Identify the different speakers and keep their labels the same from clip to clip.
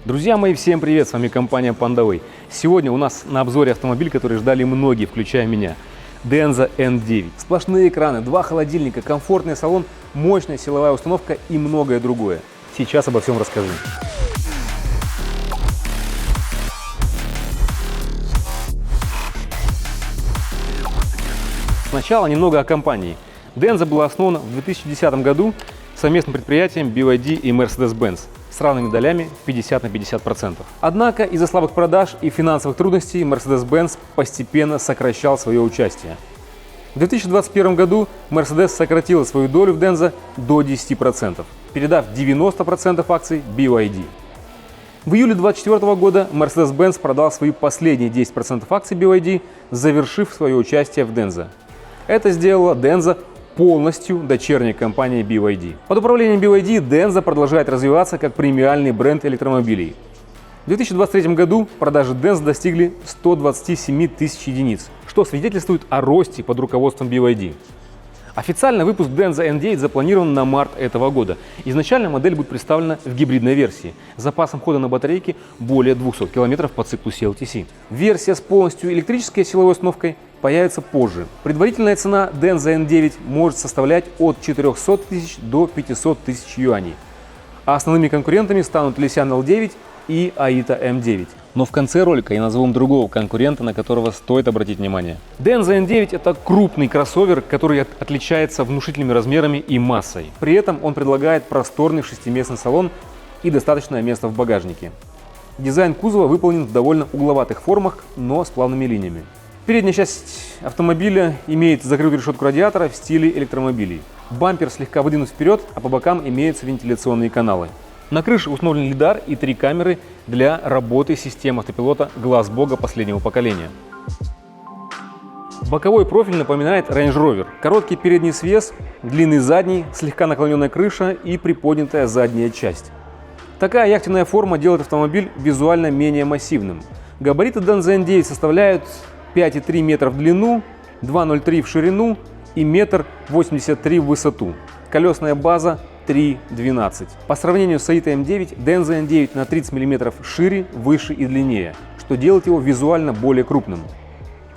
Speaker 1: Друзья мои, всем привет! С вами компания Pandaway. Сегодня у нас на обзоре автомобиль, который ждали многие, включая меня. Denza N9. Сплошные экраны, 2 холодильника, комфортный салон, мощная силовая установка и многое другое. Сейчас обо всем расскажу. Сначала немного о компании. Denza была основана в 2010 году совместным предприятием BYD и Mercedes-Benz с равными долями 50 на 50%. Однако из-за слабых продаж и финансовых трудностей Mercedes-Benz постепенно сокращал свое участие. В 2021 году Mercedes сократила свою долю в Denza до 10%, передав 90% акций BYD. В июле 2024 года Mercedes-Benz продал свои последние 10% акций BYD, завершив свое участие в Denza. Это сделало Denza полностью дочерней компанией BYD. Под управлением BYD Denza продолжает развиваться как премиальный бренд электромобилей. В 2023 году продажи Denza достигли 127 тысяч единиц, что свидетельствует о росте под руководством BYD. Официально выпуск Denza N9 запланирован на март этого года. Изначально модель будет представлена в гибридной версии с запасом хода на батарейке более 200 км по циклу CLTC. Версия с полностью электрической силовой установкой появится позже. Предварительная цена Denza N9 может составлять от 400 тысяч до 500 тысяч юаней. А основными конкурентами станут Lysian L9 и Aita M9. Но в конце ролика я назову другого конкурента, на которого стоит обратить внимание. Denza N9 – это крупный кроссовер, который отличается внушительными размерами и массой. При этом он предлагает просторный шестиместный салон и достаточное место в багажнике. Дизайн кузова выполнен в довольно угловатых формах, но с плавными линиями. Передняя часть автомобиля имеет закрытую решетку радиатора в стиле электромобилей. Бампер слегка выдвинут вперед, а по бокам имеются вентиляционные каналы. На крыше установлен лидар и 3 камеры для работы системы автопилота «Глаз Бога» последнего поколения. Боковой профиль напоминает Range Rover. Короткий передний свес, длинный задний, слегка наклоненная крыша и приподнятая задняя часть. Такая яхтенная форма делает автомобиль визуально менее массивным. Габариты Denza N9 составляют 5,3 метра в длину, 2,03 в ширину и 1,83 м в высоту. Колесная база 3,12. По сравнению с Aita M9, Denza N9 на 30 мм шире, выше и длиннее, что делает его визуально более крупным.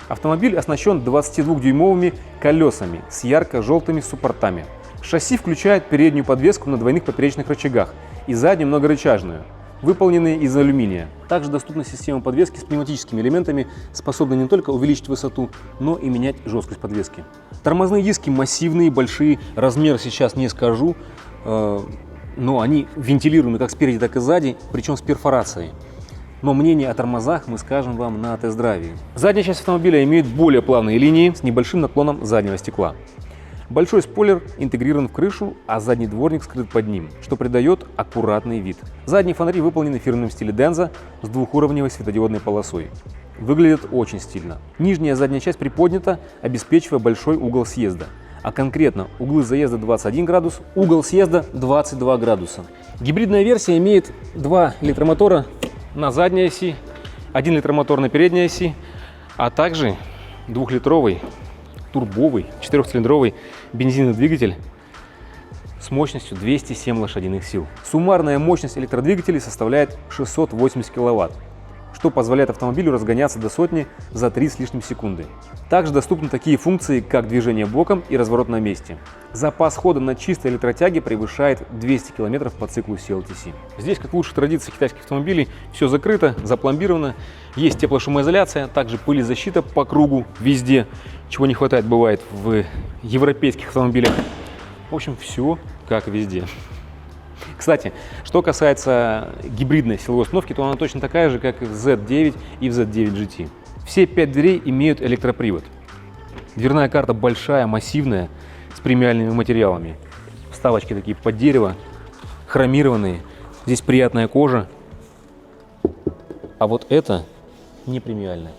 Speaker 1: Автомобиль оснащен 22-дюймовыми колесами с ярко-желтыми суппортами. Шасси включает переднюю подвеску на двойных поперечных рычагах и заднюю многорычажную, выполненные из алюминия. Также доступна система подвески с пневматическими элементами, способная не только увеличить высоту, но и менять жесткость подвески. Тормозные диски массивные, большие, размер сейчас не скажу, но они вентилированы как спереди, так и сзади, причем с перфорацией. Но мнение о тормозах мы скажем вам на тест-драйве. Задняя часть автомобиля имеет более плавные линии с небольшим наклоном заднего стекла. Большой спойлер интегрирован в крышу, а задний дворник скрыт под ним, что придает аккуратный вид. Задние фонари выполнены в фирменном стиле Denza с двухуровневой светодиодной полосой. Выглядит очень стильно. Нижняя задняя часть приподнята, обеспечивая большой угол съезда. А конкретно углы заезда 21 градус, угол съезда 22 градуса. Гибридная версия имеет 2 электромотора на задней оси, 1 электромотор на передней оси, а также 2-литровый турбовый 4-цилиндровый бензиновый двигатель с мощностью 207 лошадиных сил. Суммарная мощность электродвигателей составляет 680 кВт, что позволяет автомобилю разгоняться до сотни за 3 с лишним секунды. Также доступны такие функции, как движение боком и разворот на месте. Запас хода на чистой электротяге превышает 200 км по циклу CLTC. Здесь, как в лучшей традиции китайских автомобилей, все закрыто, запломбировано. Есть теплошумоизоляция, также пылезащита по кругу везде, чего не хватает бывает в европейских автомобилях. В общем, все как везде. Кстати, что касается гибридной силовой установки, то она точно такая же, как и в Z9 и в Z9 GT. Все 5 дверей имеют электропривод. Дверная карта большая, массивная, с премиальными материалами. Вставочки такие под дерево, хромированные. Здесь приятная кожа. А вот это не премиальная.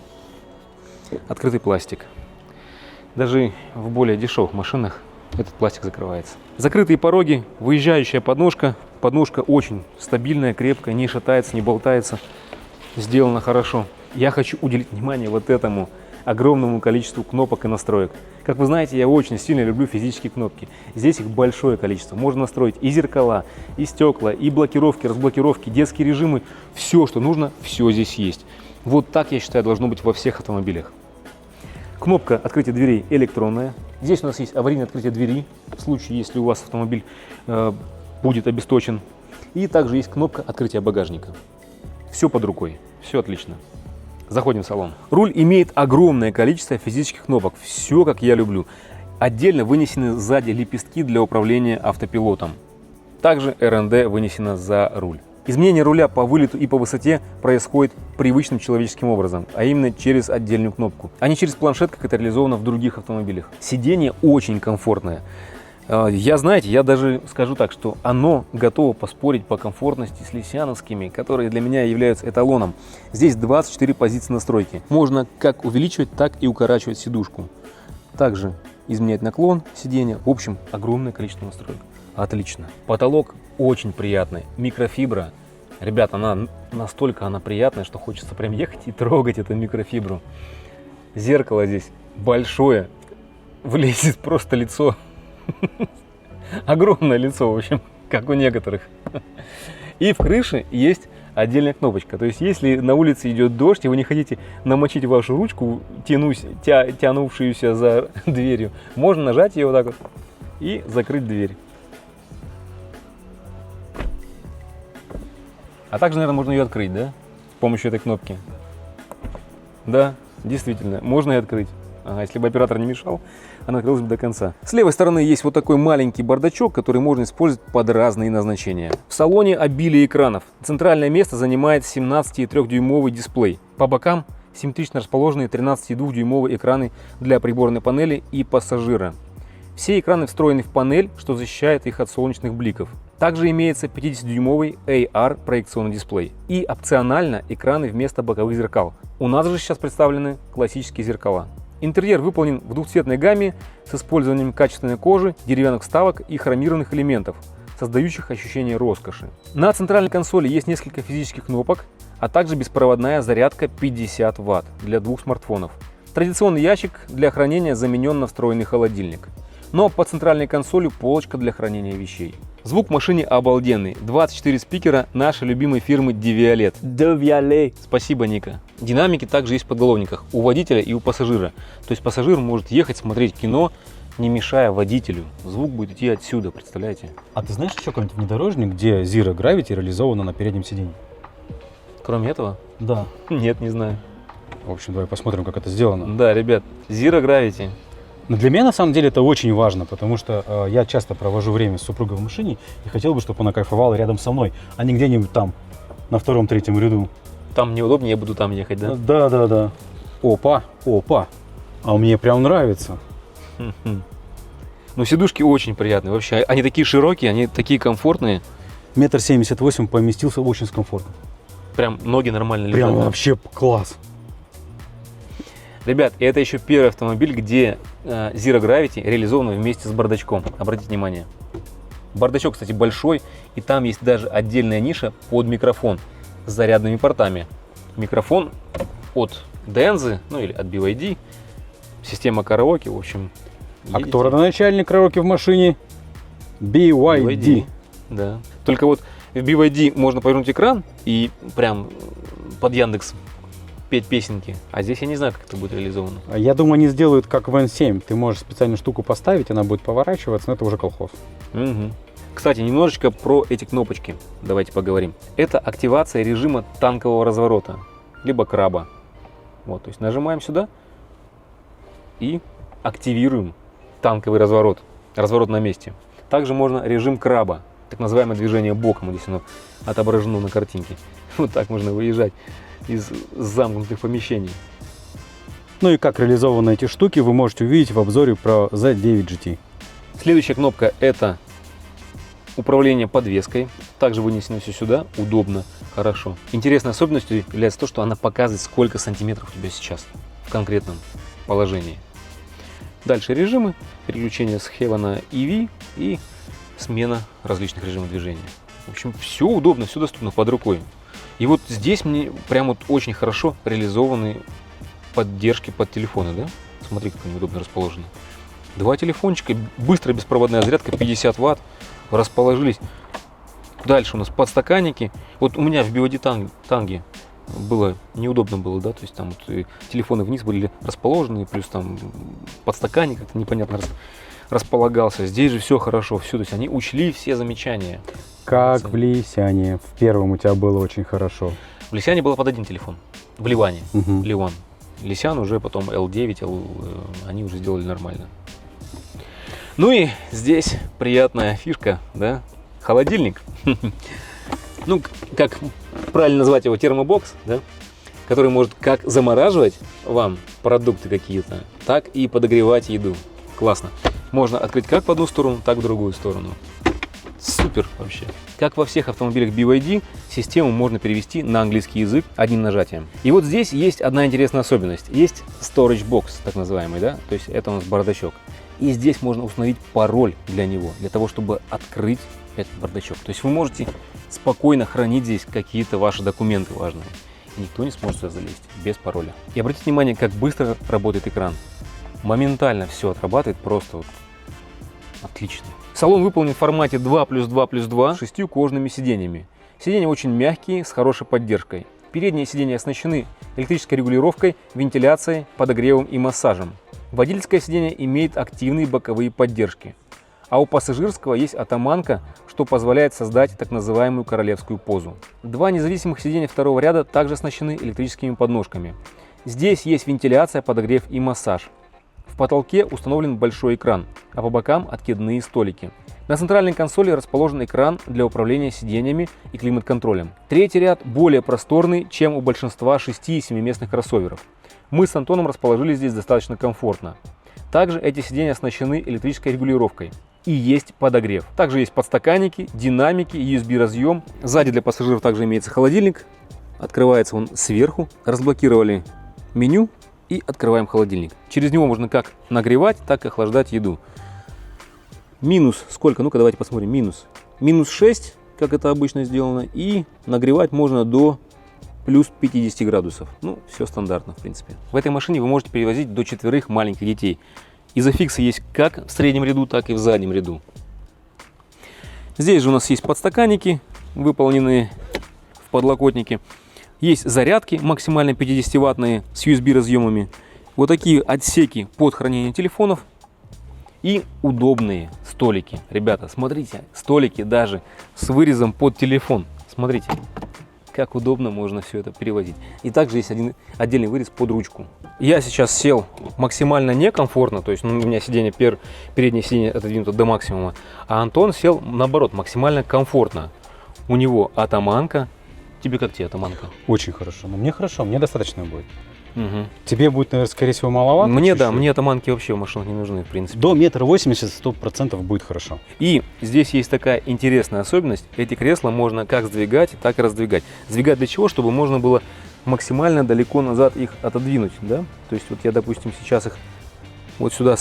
Speaker 1: Открытый пластик. Даже в более дешевых машинах этот пластик закрывается. Закрытые пороги, выезжающая подножка. Подножка очень стабильная, крепкая, не шатается, не болтается. Сделано хорошо. Я хочу уделить внимание вот этому огромному количеству кнопок и настроек. Как вы знаете, я очень сильно люблю физические кнопки. Здесь их большое количество. Можно настроить и зеркала, и стекла, и блокировки, разблокировки, детские режимы. Все, что нужно, все здесь есть. Вот так, я считаю, должно быть во всех автомобилях. Кнопка открытия дверей электронная. Здесь у нас есть аварийное открытие двери, в случае, если у вас автомобиль будет обесточен. И также есть кнопка открытия багажника. Все под рукой, все отлично. Заходим в салон. Руль имеет огромное количество физических кнопок. Все, как я люблю. Отдельно вынесены сзади лепестки для управления автопилотом. Также РНД вынесено за руль. Изменение руля по вылету и по высоте происходит привычным человеческим образом, а именно через отдельную кнопку, а не через планшет, как это реализовано в других автомобилях. Сиденье очень комфортное. Я даже скажу так, что оно готово поспорить по комфортности с лисяновскими, которые для меня являются эталоном. Здесь 24 позиции настройки. Можно как увеличивать, так и укорачивать сидушку. Также изменять наклон сиденья. В общем, огромное количество настроек. Отлично. Потолок очень приятный. Микрофибра. Ребят, она приятная, что хочется прям ехать и трогать эту микрофибру. Зеркало здесь большое. Влезет просто лицо. Огромное лицо, в общем, как у некоторых. И в крыше есть отдельная кнопочка. То есть, если на улице идет дождь, и вы не хотите намочить вашу ручку, тянувшуюся за дверью, можно нажать ее вот так вот и закрыть дверь. А также, наверное, можно ее открыть, да? С помощью этой кнопки. Да, действительно, можно и открыть. Ага, если бы оператор не мешал, она открылась бы до конца. С левой стороны есть вот такой маленький бардачок, который можно использовать под разные назначения. В салоне обилие экранов. Центральное место занимает 17,3-дюймовый дисплей. По бокам симметрично расположенные 13,2-дюймовые экраны для приборной панели и пассажира. Все экраны встроены в панель, что защищает их от солнечных бликов. Также имеется 50-дюймовый AR проекционный дисплей и опционально экраны вместо боковых зеркал. У нас же сейчас представлены классические зеркала. Интерьер выполнен в двухцветной гамме с использованием качественной кожи, деревянных вставок и хромированных элементов, создающих ощущение роскоши. На центральной консоли есть несколько физических кнопок, а также беспроводная зарядка 50 Вт для двух смартфонов. Традиционный ящик для хранения заменен на встроенный холодильник. Но под центральной консолью полочка для хранения вещей. Звук в машине обалденный. 24 спикера нашей любимой фирмы Devialet. Спасибо, Ника. Динамики также есть в подголовниках у водителя и у пассажира. То есть пассажир может ехать смотреть кино, не мешая водителю. Звук будет идти отсюда, представляете?
Speaker 2: А ты знаешь еще какой-нибудь внедорожник, где Zero Gravity реализована на переднем сиденье?
Speaker 1: Кроме этого?
Speaker 2: Да.
Speaker 1: Нет, не знаю.
Speaker 2: В общем, давай посмотрим, как это сделано.
Speaker 1: Да, ребят, Zero Gravity.
Speaker 2: Но для меня, на самом деле, это очень важно, потому что я часто провожу время с супругой в машине и хотел бы, чтобы она кайфовала рядом со мной, а не где-нибудь там, на втором-третьем ряду.
Speaker 1: Там неудобнее, я буду там ехать, да?
Speaker 2: Да. Опа. А мне прям нравится.
Speaker 1: Ну, сидушки очень приятные вообще. Они такие широкие, они такие комфортные.
Speaker 2: 1,78 м поместился очень с комфортом.
Speaker 1: Прям ноги нормально лежат.
Speaker 2: Прям вообще класс.
Speaker 1: Ребят, это еще первый автомобиль, где Zero Gravity реализован вместе с бардачком. Обратите внимание. Бардачок, кстати, большой, и там есть даже отдельная ниша под микрофон с зарядными портами. Микрофон от Denza, ну или от BYD, система караоке, в общем.
Speaker 2: А кто родоначальник караоке в машине? BYD.
Speaker 1: Да. Только вот в BYD можно повернуть экран и прям под Яндекс петь песенки. А здесь я не знаю, как это будет реализовано.
Speaker 2: Я думаю, они сделают как в N7. Ты можешь специальную штуку поставить, она будет поворачиваться, но это уже колхоз.
Speaker 1: Угу. Кстати, немножечко про эти кнопочки давайте поговорим. Это активация режима танкового разворота, либо краба. Вот, то есть нажимаем сюда и активируем танковый разворот, разворот на месте. Также можно режим краба, так называемое движение боком, здесь оно отображено на картинке. Вот так можно выезжать из замкнутых помещений.
Speaker 2: Ну и как реализованы эти штуки, вы можете увидеть в обзоре про Z9 GT.
Speaker 1: Следующая кнопка — это управление подвеской. Также вынесено все сюда, удобно, хорошо. Интересной особенностью является то, что она показывает, сколько сантиметров у тебя сейчас в конкретном положении. Дальше режимы, переключение с HEVA на EV и смена различных режимов движения. В общем, все удобно, все доступно под рукой. И вот здесь мне прям вот очень хорошо реализованы поддержки под телефоны, да? Смотри, как они удобно расположены. Два телефончика, быстрая беспроводная зарядка, 50 ватт, расположились. Дальше у нас подстаканники. Вот у меня в BYD танге было неудобно было, да, то есть там вот телефоны вниз были расположены, плюс там подстаканник как-то непонятно располагался. Здесь же все хорошо, все, то есть они учли все замечания.
Speaker 2: Как в Лисяне. В первом у тебя было очень хорошо.
Speaker 1: В Лисяне было под один телефон, в Ливане,
Speaker 2: Мгм.
Speaker 1: Ливан. Лисян уже потом L9, они уже сделали нормально. Ну и здесь приятная фишка, да, холодильник. Ну, как правильно назвать его, термобокс, да, который может как замораживать вам продукты какие-то, так и подогревать еду. Классно. Можно открыть как в одну сторону, так в другую сторону. Супер вообще. Как во всех автомобилях BYD, систему можно перевести на английский язык одним нажатием. И вот здесь есть одна интересная особенность. Есть storage box, так называемый, да, то есть это у нас бардачок. И здесь можно установить пароль для него, для того, чтобы открыть этот бардачок. То есть вы можете спокойно хранить здесь какие-то ваши документы важные. И никто не сможет сюда залезть без пароля. И обратите внимание, как быстро работает экран. Моментально все отрабатывает, просто вот отлично. Салон выполнен в формате 2+2+2 с 6 кожаными сиденьями. Сиденья очень мягкие, с хорошей поддержкой. Передние сиденья оснащены электрической регулировкой, вентиляцией, подогревом и массажем. Водительское сиденье имеет активные боковые поддержки. А у пассажирского есть атаманка, что позволяет создать так называемую королевскую позу. Два независимых сиденья второго ряда также оснащены электрическими подножками. Здесь есть вентиляция, подогрев и массаж. В потолке установлен большой экран, а по бокам откидные столики. На центральной консоли расположен экран для управления сиденьями и климат-контролем. Третий ряд более просторный, чем у большинства 6- и 7-местных кроссоверов. Мы с Антоном расположились здесь достаточно комфортно. Также эти сиденья оснащены электрической регулировкой. И есть подогрев. Также есть подстаканники, динамики, USB-разъем. Сзади для пассажиров также имеется холодильник. Открывается он сверху. Разблокировали меню и открываем холодильник. Через него можно как нагревать, так и охлаждать еду. Минус сколько? Ну-ка давайте посмотрим. Минус 6, как это обычно сделано. И нагревать можно до плюс 50 градусов. Ну, все стандартно, в принципе. В этой машине вы можете перевозить до 4 маленьких детей. Изофиксы есть как в среднем ряду, так и в заднем ряду. Здесь же у нас есть подстаканники, выполненные в подлокотнике. Есть зарядки максимально 50-ваттные с USB-разъемами. Вот такие отсеки под хранение телефонов. И удобные столики. Ребята, смотрите, столики даже с вырезом под телефон. Смотрите, как удобно можно все это перевозить. И также есть один отдельный вырез под ручку. Я сейчас сел максимально некомфортно, то есть у меня сиденье, переднее сиденье отодвинуто до максимума, а Антон сел наоборот максимально комфортно. У него атаманка. Тебе как тебе атаманка?
Speaker 2: Очень хорошо. Но мне хорошо, мне достаточно будет.
Speaker 1: Угу.
Speaker 2: Тебе будет, наверное, скорее всего, маловато.
Speaker 1: Мне да,
Speaker 2: чуть-чуть.
Speaker 1: мне атаманки вообще в машинах не нужны, в принципе.
Speaker 2: До 1,80 м 100% будет хорошо.
Speaker 1: И здесь есть такая интересная особенность. Эти кресла можно как сдвигать, так и раздвигать. Сдвигать для чего? Чтобы можно было максимально далеко назад их отодвинуть, да? То есть вот я, допустим, сейчас их вот сюда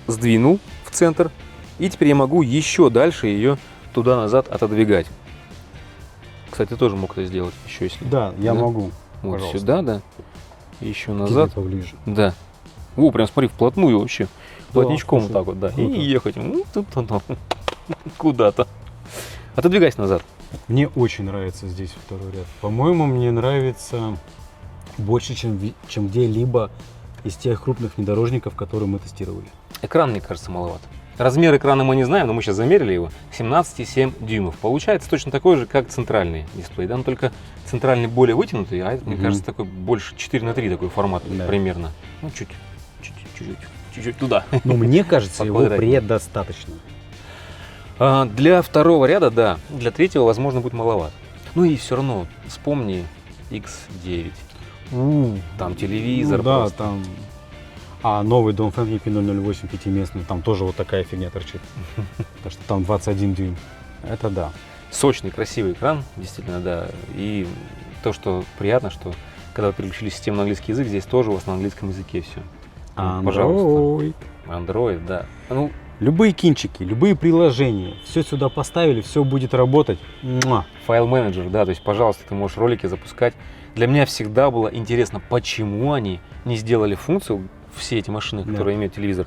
Speaker 1: сдвинул в центр, и теперь я могу еще дальше ее туда-назад отодвигать. Кстати, ты тоже мог это сделать еще, если...
Speaker 2: Да, я
Speaker 1: Да?
Speaker 2: могу.
Speaker 1: Вот
Speaker 2: Пожалуйста.
Speaker 1: сюда, да. И еще назад.
Speaker 2: Тебе поближе.
Speaker 1: Да. О, прям смотри, вплотную вообще. Плотничком вот
Speaker 2: слушай,
Speaker 1: так вот, да.
Speaker 2: круто.
Speaker 1: И ехать куда-то. Отодвигайся назад.
Speaker 2: Мне очень нравится здесь второй ряд. По-моему, мне нравится больше, чем где-либо из тех крупных внедорожников, которые мы тестировали.
Speaker 1: Экран, мне кажется, маловат. Размер экрана мы не знаем, но мы сейчас замерили его. 17,7 дюймов. Получается точно такой же, как центральный дисплей. Да, но только центральный более вытянутый, а это, мне кажется, такой больше 4:3 такой формат примерно. Ну, чуть-чуть туда.
Speaker 2: Но мне кажется, его
Speaker 1: Поквадратнее.
Speaker 2: предостаточно.
Speaker 1: Для второго ряда, да. Для третьего, возможно, будет маловат. Ну и все равно, вспомни X9. Там телевизор.
Speaker 2: Ну да,
Speaker 1: просто.
Speaker 2: там... А новый Dom Family 008 пятиместный, там тоже вот такая фигня торчит. Так что там 21 дюйм. Это да.
Speaker 1: Сочный, красивый экран, действительно, да. И то, что приятно, что когда вы переключили систему на английский язык, здесь тоже у вас на английском языке все. Пожалуйста. Android, да. Ну,
Speaker 2: Любые кинчики, любые приложения, все сюда поставили, все будет работать.
Speaker 1: файл-менеджер, да, то есть, пожалуйста, ты можешь ролики запускать. Для меня всегда было интересно, почему они не сделали функцию, все эти машины, которые имеют телевизор,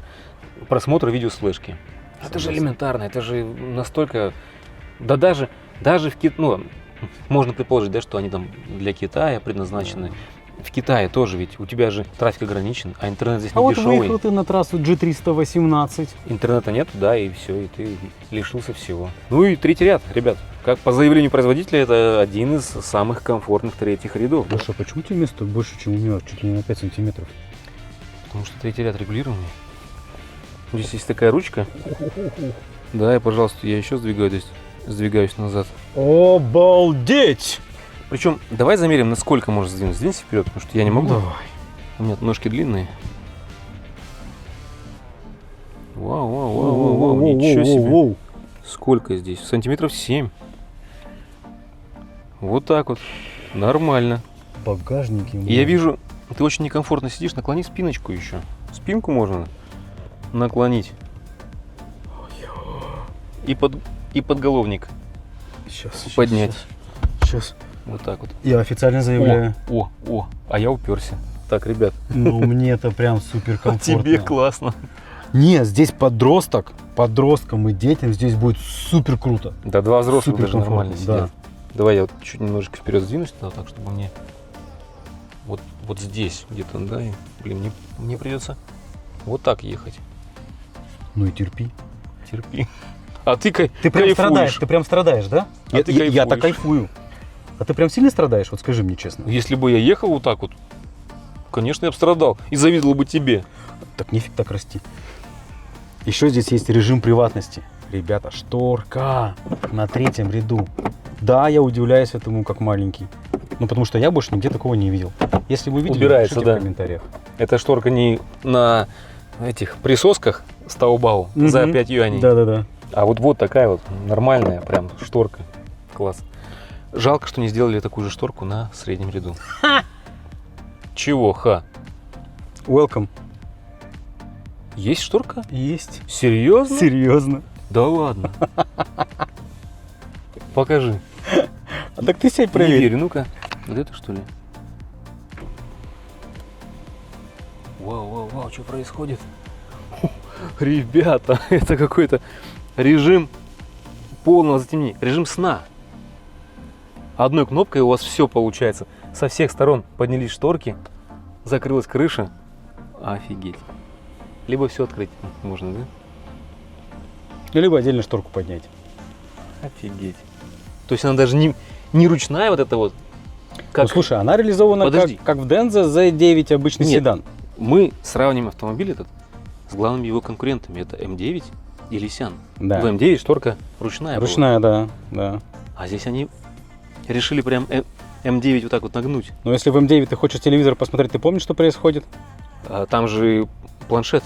Speaker 1: просмотр видео с флешки. Это же элементарно, это же настолько... Да даже в Китае, ну, можно предположить, да, что они там для Китая предназначены. В Китае тоже ведь у тебя же трафик ограничен, а интернет здесь
Speaker 2: А
Speaker 1: не
Speaker 2: вот
Speaker 1: дешевый.
Speaker 2: выехал ты на трассу G318.
Speaker 1: Интернета нет, да, и все, и ты лишился всего. Ну и третий ряд, ребят. Как по заявлению производителя, это один из самых комфортных третьих рядов. Да?
Speaker 2: Леша, почему тебе место больше, чем у меня, чуть ли не на 5 сантиметров?
Speaker 1: Потому что третий ряд регулируемый. Здесь есть такая ручка. Да, и, пожалуйста, я еще сдвигаюсь назад.
Speaker 2: Обалдеть!
Speaker 1: Причем, давай замерим, насколько можно сдвинуть. Сдвинься вперед, потому что я не могу.
Speaker 2: Давай.
Speaker 1: У меня ножки длинные. Вау, ничего себе. Сколько здесь? Сантиметров 7. Вот так вот. Нормально.
Speaker 2: Багажники.
Speaker 1: И я вижу, ты очень некомфортно сидишь. Наклони спиночку еще. Спинку можно наклонить. И подголовник
Speaker 2: Сейчас.
Speaker 1: поднять.
Speaker 2: Сейчас.
Speaker 1: Вот так вот.
Speaker 2: Я официально заявляю.
Speaker 1: О, а я уперся. Так, ребят.
Speaker 2: Ну, мне это прям супер комфортно.
Speaker 1: Тебе классно.
Speaker 2: Не, здесь подросткам и детям здесь будет супер круто.
Speaker 1: Да, два взрослых
Speaker 2: Супер
Speaker 1: даже нормально
Speaker 2: комфортно,
Speaker 1: сидят. Давай я вот чуть немножечко вперед сдвинусь туда, так, чтобы мне вот здесь где-то, да, и, блин, мне придется вот так ехать.
Speaker 2: Ну и терпи.
Speaker 1: Терпи. А ты
Speaker 2: Ты прям
Speaker 1: кайфуешь.
Speaker 2: страдаешь, ты прям страдаешь, да?
Speaker 1: А ты
Speaker 2: Я-то
Speaker 1: кайфуешь.
Speaker 2: кайфую. А ты прям сильно страдаешь? Вот скажи мне честно.
Speaker 1: Если бы я ехал вот так вот, конечно, я бы страдал и завидовал бы тебе.
Speaker 2: Так нефиг так расти. Еще здесь есть режим приватности. Ребята, шторка на третьем ряду. Да, я удивляюсь этому как маленький. Ну, потому что я больше нигде такого не видел. Если вы видели,
Speaker 1: Убирается,
Speaker 2: пишите
Speaker 1: да.
Speaker 2: в комментариях.
Speaker 1: Эта шторка не на этих присосках с Таобао за 5 юаней.
Speaker 2: Да-да-да.
Speaker 1: А вот такая вот нормальная прям шторка. Класс. Жалко, что не сделали такую же шторку на среднем ряду. Чего, ха?
Speaker 2: Welcome.
Speaker 1: Есть шторка?
Speaker 2: Есть.
Speaker 1: Серьезно?
Speaker 2: Серьезно.
Speaker 1: Да ладно. Покажи.
Speaker 2: А так ты сядь
Speaker 1: Не
Speaker 2: проверь.
Speaker 1: верю, ну-ка. Вот это что ли? Вау, что происходит? Ребята, это какой-то режим полного затемнения, режим сна. Одной кнопкой у вас все получается. Со всех сторон поднялись шторки, закрылась крыша. Офигеть. Либо все открыть можно, да?
Speaker 2: Либо отдельно шторку поднять.
Speaker 1: Офигеть. То есть она даже не ручная вот эта вот. Как...
Speaker 2: Ну, слушай, она реализована
Speaker 1: Подожди.
Speaker 2: как в Denza Z9 обычный
Speaker 1: Нет.
Speaker 2: седан.
Speaker 1: Мы сравним автомобиль этот с главными его конкурентами. Это М9 и Лисян.
Speaker 2: Да.
Speaker 1: В М9 шторка ручная была.
Speaker 2: Ручная, да.
Speaker 1: А здесь они решили прям М9 вот так вот нагнуть.
Speaker 2: Но если в М9 ты хочешь телевизор посмотреть, ты помнишь, что происходит?
Speaker 1: А там же планшет.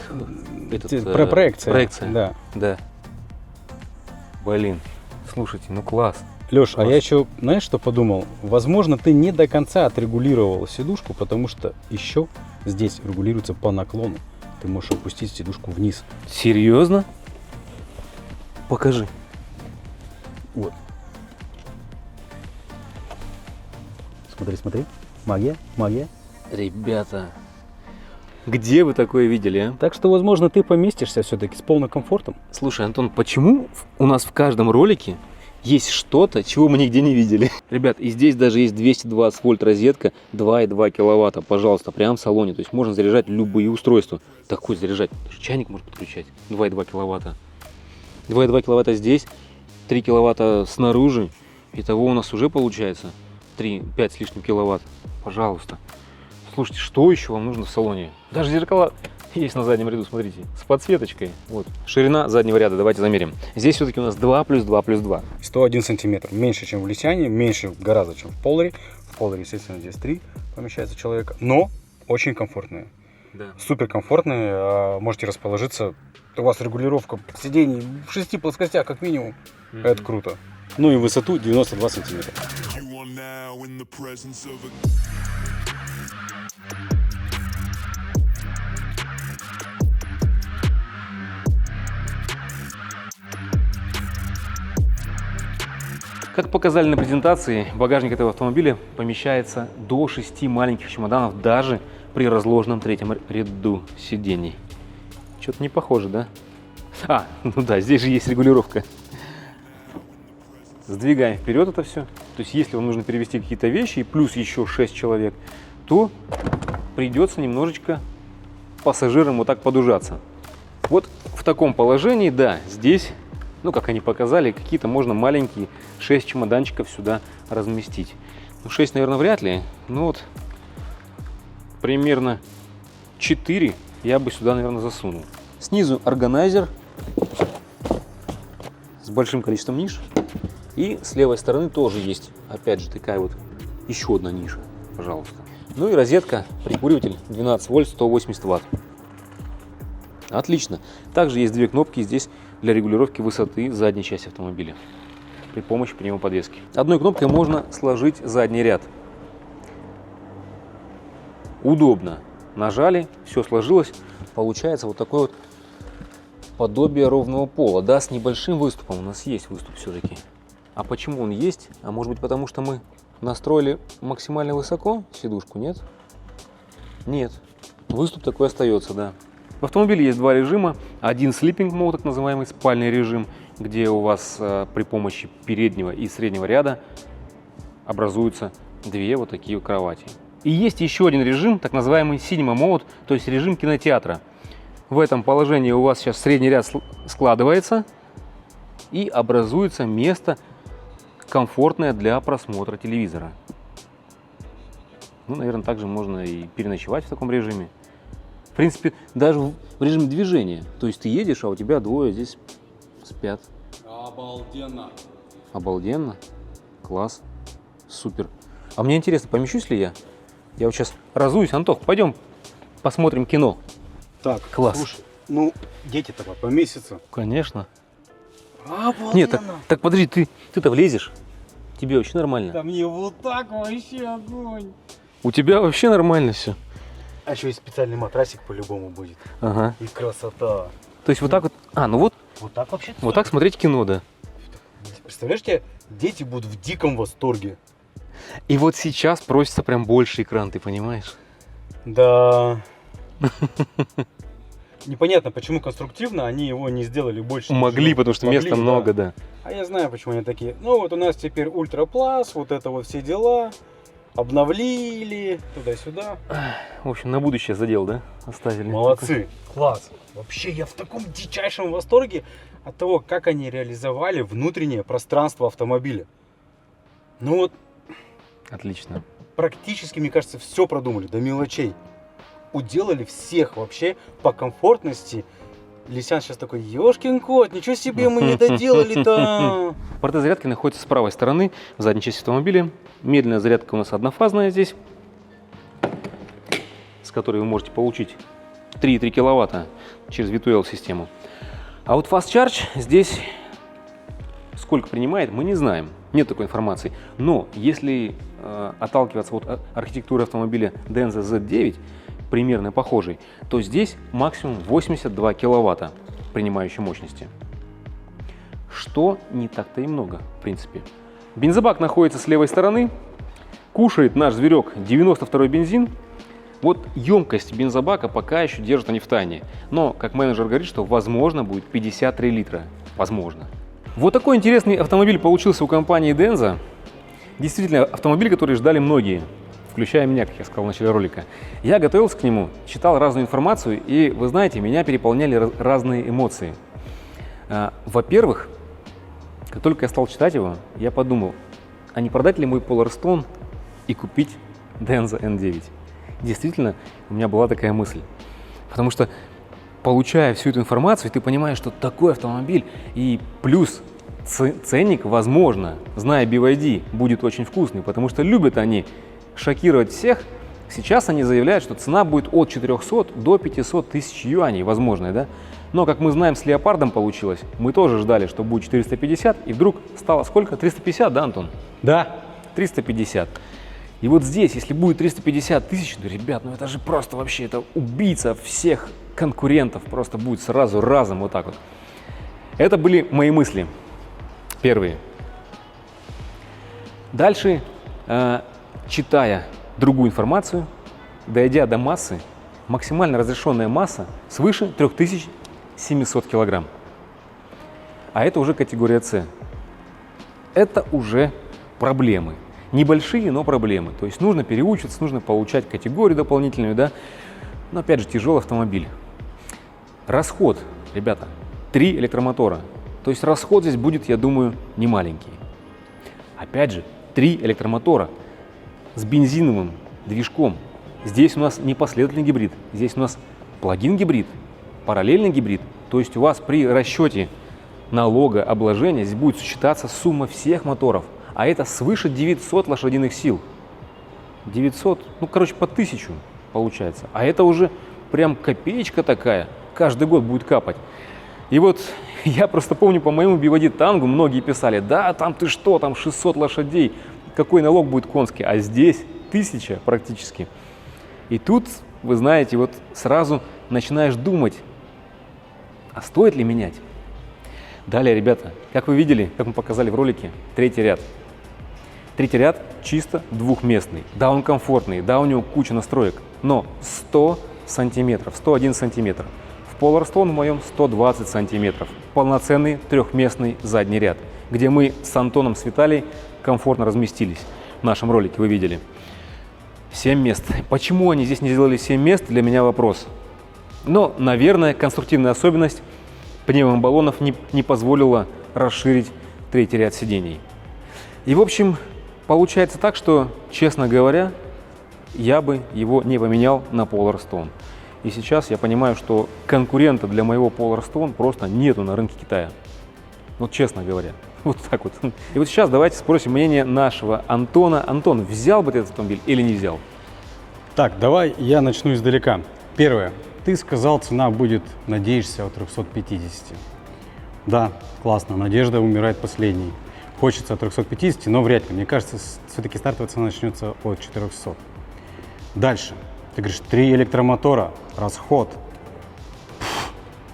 Speaker 2: Проекция.
Speaker 1: Проекция.
Speaker 2: Да.
Speaker 1: Да. Блин, слушайте, ну класс.
Speaker 2: Леш, а
Speaker 1: Класс.
Speaker 2: я еще, знаешь, что подумал? Возможно, ты не до конца отрегулировал сидушку, потому что еще здесь регулируется по наклону. Ты можешь опустить сидушку вниз.
Speaker 1: Серьезно? Покажи.
Speaker 2: Вот. Смотри. Магия.
Speaker 1: Ребята, где вы такое видели, а?
Speaker 2: Так что, возможно, ты поместишься все-таки с полным комфортом.
Speaker 1: Слушай, Антон, почему у нас в каждом ролике есть что-то, чего мы нигде не видели? Ребят, и здесь даже есть 220 вольт розетка, 2,2 киловатта, пожалуйста, прямо в салоне. То есть можно заряжать любые устройства. Такой заряжать, даже чайник можно подключать, 2,2 киловатта. 2,2 киловатта здесь, 3 киловатта снаружи. Итого у нас уже получается 5 с лишним киловатт. Пожалуйста. Слушайте, что еще вам нужно в салоне? Даже зеркала есть на заднем ряду, смотрите, с подсветочкой. Вот. Ширина заднего ряда, давайте замерим. Здесь все-таки у нас 2 плюс 2 плюс 2.
Speaker 2: 101 сантиметр. Меньше, чем в Лисяне, меньше гораздо, чем в Поларе. В Поларе, естественно, здесь 3 помещается человека, но очень комфортные.
Speaker 1: Да.
Speaker 2: Супер комфортные. Можете расположиться. У вас регулировка сидений в 6 плоскостях, как минимум. Это круто. Ну и высоту 92 сантиметра.
Speaker 3: You are now in the presence of a
Speaker 1: Как показали на презентации, в багажник этого автомобиля помещается до 6 маленьких чемоданов даже при разложенном третьем ряду сидений. Что-то не похоже, да? А, ну да, здесь же есть регулировка. Сдвигаем вперед это все. То есть, если вам нужно перевести какие-то вещи, и плюс еще 6 человек, то придется немножечко пассажирам вот так подужаться. Вот в таком положении, да, здесь, ну, как они показали, какие-то можно маленькие 6 чемоданчиков сюда разместить. Ну, 6, наверное, вряд ли. Ну, вот примерно 4 я бы сюда, наверное, засунул. Снизу органайзер с большим количеством ниш. И с левой стороны тоже есть, опять же, такая вот еще одна ниша, пожалуйста. Ну и розетка, прикуриватель 12 вольт, 180 ватт. Отлично. Также есть две кнопки здесь для регулировки высоты задней части автомобиля при помощи пневмоподвески. Одной кнопкой можно сложить задний ряд. Удобно. Нажали, все сложилось. Получается вот такое вот подобие ровного пола. Да, с небольшим выступом. У нас есть выступ все-таки. А почему он есть? А может быть, потому что мы настроили максимально высоко сидушку? Нет? Нет. Выступ такой остается, да. В автомобиле есть два режима. Один sleeping mode, так называемый спальный режим, где у вас при помощи переднего и среднего ряда образуются две вот такие кровати. И есть еще один режим, так называемый cinema mode, то есть режим кинотеатра. В этом положении у вас сейчас средний ряд складывается и образуется место комфортное для просмотра телевизора. Ну, наверное, также можно и переночевать в таком режиме. В принципе, даже в режиме движения. То есть ты едешь, а у тебя двое здесь спят.
Speaker 2: Обалденно.
Speaker 1: Обалденно. Класс. Супер. А мне интересно, помещусь ли я? Я вот сейчас разуюсь. Антох, пойдем посмотрим кино.
Speaker 2: Так,
Speaker 1: Класс.
Speaker 2: слушай, ну, дети-то поместятся.
Speaker 1: Конечно.
Speaker 2: Обалденно.
Speaker 1: Нет, так подожди, ты-то влезешь? Тебе вообще нормально?
Speaker 2: Да мне вот так вообще огонь.
Speaker 1: У тебя вообще нормально все.
Speaker 2: А еще и специальный матрасик по-любому будет.
Speaker 1: Ага.
Speaker 2: И красота.
Speaker 1: То есть вот так вот. А, ну вот,
Speaker 2: Вот так вообще.
Speaker 1: вот так смотреть кино, да.
Speaker 2: Представляешь, тебе дети будут в диком восторге.
Speaker 1: И вот сейчас просится прям больше экран, ты понимаешь?
Speaker 2: Да. Непонятно, почему конструктивно они его не сделали больше.
Speaker 1: Могли, потому что места
Speaker 2: да.
Speaker 1: много, да.
Speaker 2: А я знаю, почему они такие. Ну вот у нас теперь ультраплас, вот это вот все дела. Обновили, туда-сюда.
Speaker 1: В общем, на будущее задел, да? Оставили.
Speaker 2: Молодцы. Класс. Вообще я в таком дичайшем восторге от того, как они реализовали внутреннее пространство автомобиля. Ну вот
Speaker 1: Отлично.
Speaker 2: практически, мне кажется, все продумали до мелочей. Уделали всех вообще по комфортности. Лисян сейчас такой: ёшкин кот, ничего себе мы не доделали-то.
Speaker 1: Порты зарядки находятся с правой стороны, в задней части автомобиля. Медленная зарядка у нас однофазная здесь, с которой вы можете получить 3,3 киловатта через V2L систему. А вот Fast Charge здесь сколько принимает, мы не знаем. Нет такой информации. Но если отталкиваться от архитектуры автомобиля Denza Z9, примерно похожий, то здесь максимум 82 киловатта принимающей мощности. Что не так-то и много, в принципе. Бензобак находится с левой стороны. Кушает наш зверек 92-й бензин. Вот емкость бензобака пока еще держат они в тайне. Но, как менеджер говорит, что возможно будет 53 литра. Возможно. Вот такой интересный автомобиль получился у компании Denza. Действительно, автомобиль, который ждали многие, включая меня, как я сказал в начале ролика. Я готовился к нему, читал разную информацию, и, вы знаете, меня переполняли разные эмоции. Во-первых, как только я стал читать его, я подумал, а не продать ли мой Polarstone и купить Denza N9? Действительно, у меня была такая мысль. Потому что, получая всю эту информацию, ты понимаешь, что такой автомобиль и плюс ценник, возможно, зная BYD, будет очень вкусный, потому что любят они шокировать всех. Сейчас они заявляют, что цена будет от 400 до 500 тысяч юаней, возможно, да? Но, как мы знаем, с Леопардом получилось. Мы тоже ждали, что будет 450, и вдруг стало сколько? 350, да, Антон?
Speaker 2: Да.
Speaker 1: 350. И вот здесь, если будет 350 тысяч, ну, ребят, ну это же просто вообще, это убийца всех конкурентов, просто будет сразу разом вот так вот. Это были мои мысли первые. Дальше, читая другую информацию, дойдя до массы, максимально разрешенная масса свыше 3700 килограмм. А это уже категория С. Это уже проблемы. Небольшие, но проблемы. То есть нужно переучиться, нужно получать категорию дополнительную, да. Но опять же, тяжелый автомобиль. Расход, ребята, 3 электромотора. То есть расход здесь будет, я думаю, не маленький. Опять же, 3 электромотора с бензиновым движком. Здесь у нас не последовательный гибрид, здесь у нас плагин-гибрид, параллельный гибрид. То есть у вас при расчете налогообложения здесь будет считаться сумма всех моторов, а это свыше 900 лошадиных сил. 900, ну короче по 1000 получается. А это уже прям копеечка такая, каждый год будет капать. И вот я просто помню по моему BYD Tanggo многие писали, да там ты что, там 600 лошадей, какой налог будет конский, а здесь 1000 практически. И тут, вы знаете, вот сразу начинаешь думать, а стоит ли менять? Далее, ребята, как вы видели, как мы показали в ролике, третий ряд. Третий ряд чисто двухместный. Да, он комфортный, да, у него куча настроек, но 100 сантиметров, 101 сантиметр. В Polarstone в моем 120 сантиметров. Полноценный трехместный задний ряд, где мы с Антоном, с Виталием комфортно разместились. В нашем ролике вы видели. 7 мест. Почему они здесь не сделали 7 мест, для меня вопрос. Но, наверное, конструктивная особенность пневмобаллонов не позволила расширить третий ряд сидений. И, в общем, получается так, что, честно говоря, я бы его не поменял на Polarstone. И сейчас я понимаю, что конкурента для моего Polarstone просто нету на рынке Китая. Вот честно говоря. Вот так вот. И вот сейчас давайте спросим мнение нашего Антона. Антон, взял бы ты этот автомобиль или не взял?
Speaker 2: Так, давай я начну издалека. Первое. Ты сказал, цена будет, надеешься, от 350. Да, классно, надежда умирает последней. Хочется от 350, но вряд ли. Мне кажется, все-таки стартовая цена начнется от 400. Дальше. Ты говоришь, 3 электромотора, расход.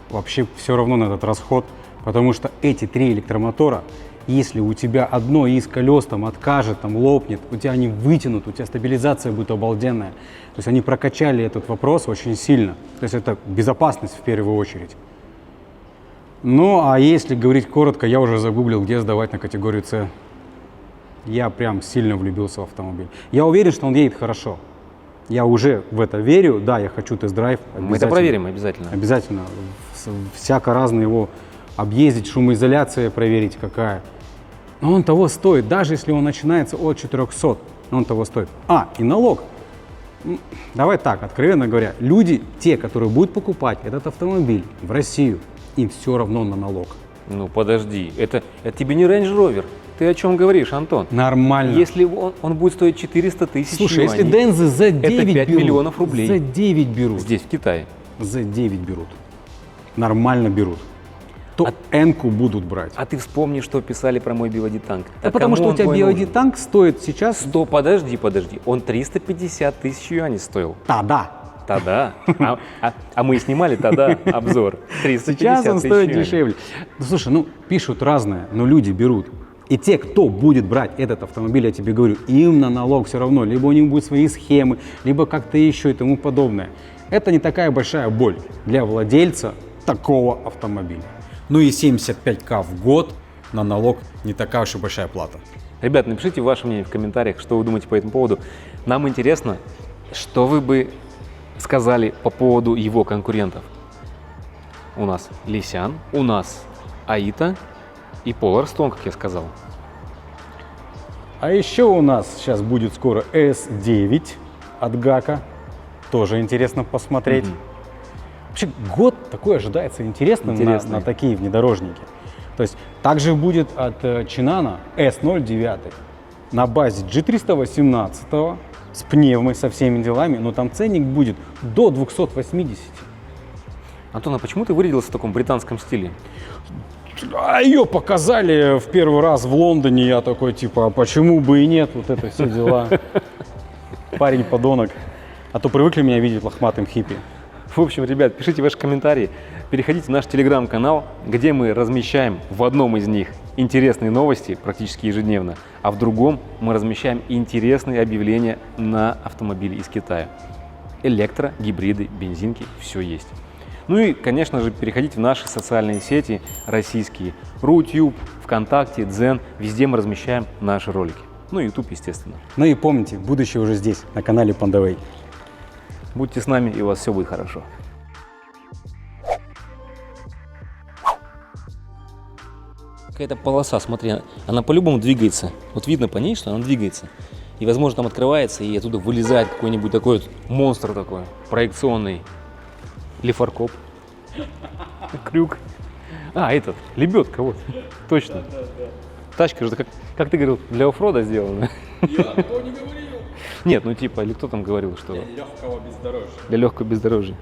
Speaker 2: Вообще все равно на этот расход, потому что эти 3 электромотора, если у тебя одно из колес там откажет, там лопнет, у тебя они вытянут, у тебя стабилизация будет обалденная. То есть они прокачали этот вопрос очень сильно. То есть это безопасность в первую очередь. Ну, а если говорить коротко, я уже загуглил, где сдавать на категорию С. Я прям сильно влюбился в автомобиль. Я уверен, что он едет хорошо. Я уже в это верю. Да, я хочу тест-драйв.
Speaker 1: Мы это проверим обязательно.
Speaker 2: Обязательно. Всяко разно его объездить, шумоизоляция проверить какая. Но он того стоит, даже если он начинается от 400, он того стоит. И налог. Давай так, откровенно говоря, люди, те, которые будут покупать этот автомобиль в Россию, им все равно на налог.
Speaker 1: Ну подожди, это тебе не Range Rover. Ты о чем говоришь, Антон?
Speaker 2: Нормально.
Speaker 1: Если он будет стоить 400 тысяч
Speaker 2: Слушай,
Speaker 1: юаней,
Speaker 2: если Дензы за 9
Speaker 1: это 5
Speaker 2: берут,
Speaker 1: миллионов рублей.
Speaker 2: За 9 берут.
Speaker 1: Здесь, в Китае.
Speaker 2: За 9 берут. Нормально берут. То N-ку будут брать.
Speaker 1: А ты вспомни, что писали про мой BYD Tank.
Speaker 2: Да потому что у тебя BYD Tank стоит сейчас...
Speaker 1: Подожди. Он 350 тысяч юаней стоил.
Speaker 2: Да.
Speaker 1: Тогда. А мы снимали тогда обзор. 350
Speaker 2: Сейчас он
Speaker 1: тысяч
Speaker 2: стоит
Speaker 1: юаней.
Speaker 2: дешевле. Ну, слушай, пишут разное, но люди берут. И те, кто будет брать этот автомобиль, я тебе говорю, им на налог все равно. Либо у них будут свои схемы, либо как-то еще и тому подобное. Это не такая большая боль для владельца такого автомобиля. Ну и 75 в год на налог не такая уж и большая плата.
Speaker 1: Ребят, напишите ваше мнение в комментариях, что вы думаете по этому поводу. Нам интересно, что вы бы сказали по поводу его конкурентов. У нас Лисян, у нас Аита и Polarstone, как я сказал.
Speaker 2: А еще у нас сейчас будет скоро S9 от ГАКа. Тоже интересно посмотреть. Вообще год такой ожидается интересным на такие внедорожники. То есть также будет от Чинана S09 на базе G318 с пневмой, со всеми делами, но там ценник будет до 280.
Speaker 1: Антон, а почему ты вырядился в таком британском стиле?
Speaker 2: А ее показали в первый раз в Лондоне, я такой типа, а почему бы и нет, вот это все дела. Парень-подонок. А то привыкли меня видеть лохматым хиппи.
Speaker 1: В общем, ребят, пишите ваши комментарии, переходите в наш телеграм-канал, где мы размещаем в одном из них интересные новости практически ежедневно, а в другом мы размещаем интересные объявления на автомобили из Китая. электро, гибриды, бензинки, все есть. Ну и, конечно же, переходите в наши социальные сети российские. Рутюб, ВКонтакте, Дзен. Везде мы размещаем наши ролики. Ну и YouTube, естественно.
Speaker 2: Ну и помните, будущее уже здесь, на канале Pandaway.
Speaker 1: Будьте с нами, и у вас все будет хорошо. Какая-то полоса, смотри, она по-любому двигается. Вот видно по ней, что она двигается. И, возможно, там открывается, и оттуда вылезает какой-нибудь такой вот монстр такой, проекционный. Или фаркоп. Крюк. А, этот, лебедка, вот. Точно. Тачка же, как ты говорил, для оффрода сделана.
Speaker 2: Я такого не говорил.
Speaker 1: Нет, ну типа, или кто там говорил, что...
Speaker 2: Легкого бездорожья.
Speaker 1: Для легкого бездорожья.